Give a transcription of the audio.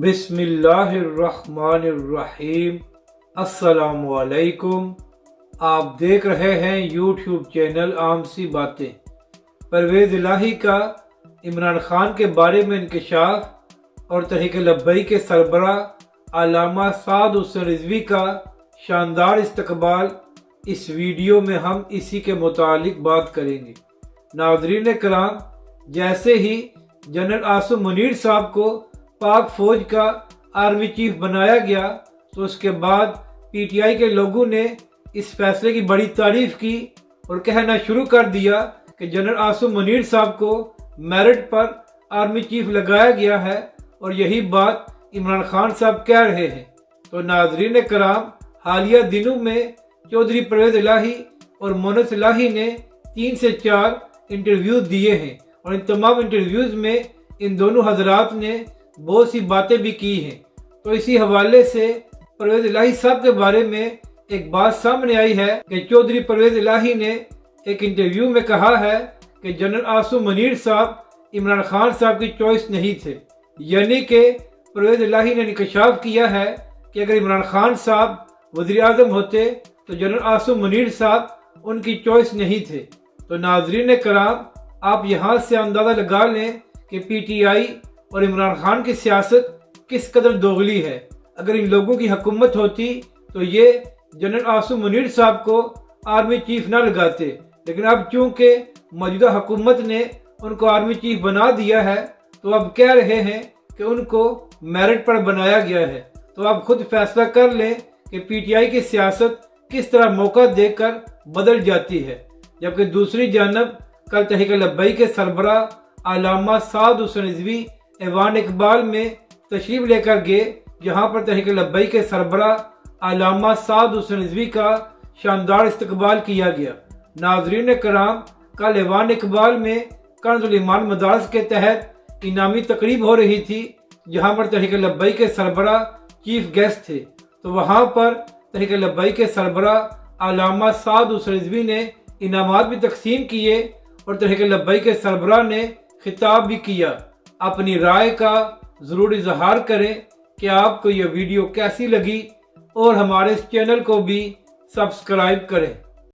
بسم اللہ الرحمن الرحیم۔ السلام علیکم۔ آپ دیکھ رہے ہیں یوٹیوب چینل عام سی باتیں۔ پرویز الہی کا عمران خان کے بارے میں انکشاف اور تحریک لبیک کے سربراہ علامہ سعد حسین رضوی کا شاندار استقبال، اس ویڈیو میں ہم اسی کے متعلق بات کریں گے۔ ناظرین کرام، جیسے ہی جنرل عاصم منیر صاحب کو پاک فوج کا آرمی چیف بنایا گیا تو اس کے بعد پی ٹی آئی کے لوگوں نے اس فیصلے کی بڑی تعریف کی اور کہنا شروع کر دیا کہ جنرل عاصم منیر صاحب کو میرٹ پر آرمی چیف لگایا گیا ہے، اور یہی بات عمران خان صاحب کہہ رہے ہیں۔ تو ناظرین کرام، حالیہ دنوں میں چودھری پرویز الہی اور مونس الہی نے 3 سے 4 انٹرویوز دیے ہیں، اور ان تمام انٹرویوز میں ان دونوں حضرات نے بہت سی باتیں بھی کی ہیں۔ تو اسی حوالے سے پرویز الہی صاحب کے بارے میں ایک بات سامنے آئی ہے کہ چودھری پرویز الہی نے ایک انٹرویو میں کہا ہے کہ جنرل عاصم منیر صاحب عمران خان صاحب کی چوائس نہیں تھے، یعنی کہ پرویز الہی نے انکشاف کیا ہے کہ اگر عمران خان صاحب وزیر اعظم ہوتے تو جنرل عاصم منیر صاحب ان کی چوائس نہیں تھے۔ تو ناظرین کرام، آپ یہاں سے اندازہ لگا لیں کہ پی ٹی آئی اور عمران خان کی سیاست کس قدر دوغلی ہے۔ اگر ان لوگوں کی حکومت ہوتی تو یہ جنرل عاصم منیر صاحب کو آرمی چیف نہ لگاتے، لیکن اب چونکہ موجودہ حکومت نے ان کو آرمی چیف بنا دیا ہے تو اب کہہ رہے ہیں کہ ان کو میرٹ پر بنایا گیا ہے۔ تو آپ خود فیصلہ کر لیں کہ پی ٹی آئی کی سیاست کس طرح موقع دے کر بدل جاتی ہے۔ جبکہ دوسری جانب کل تحریک لبیک کے سربراہ علامہ سعد حسین رضوی ایوان اقبال میں تشریف لے کر گئے، جہاں پر تحریک لبیک کے سربراہ علامہ سعد حسین رضوی کا شاندار استقبال کیا گیا۔ ناظرین کرام، کل ایوان اقبال میں کنز الایمان مدارس کے تحت انعامی تقریب ہو رہی تھی، جہاں پر تحریک لبیک کے سربراہ چیف گیسٹ تھے۔ تو وہاں پر تحریک لبیک کے سربراہ علامہ سعد حسین رضوی نے انعامات بھی تقسیم کیے، اور تحریک لبیک کے سربراہ نے خطاب بھی کیا۔ اپنی رائے کا ضرور اظہار کریں کہ آپ کو یہ ویڈیو کیسی لگی، اور ہمارے اس چینل کو بھی سبسکرائب کریں۔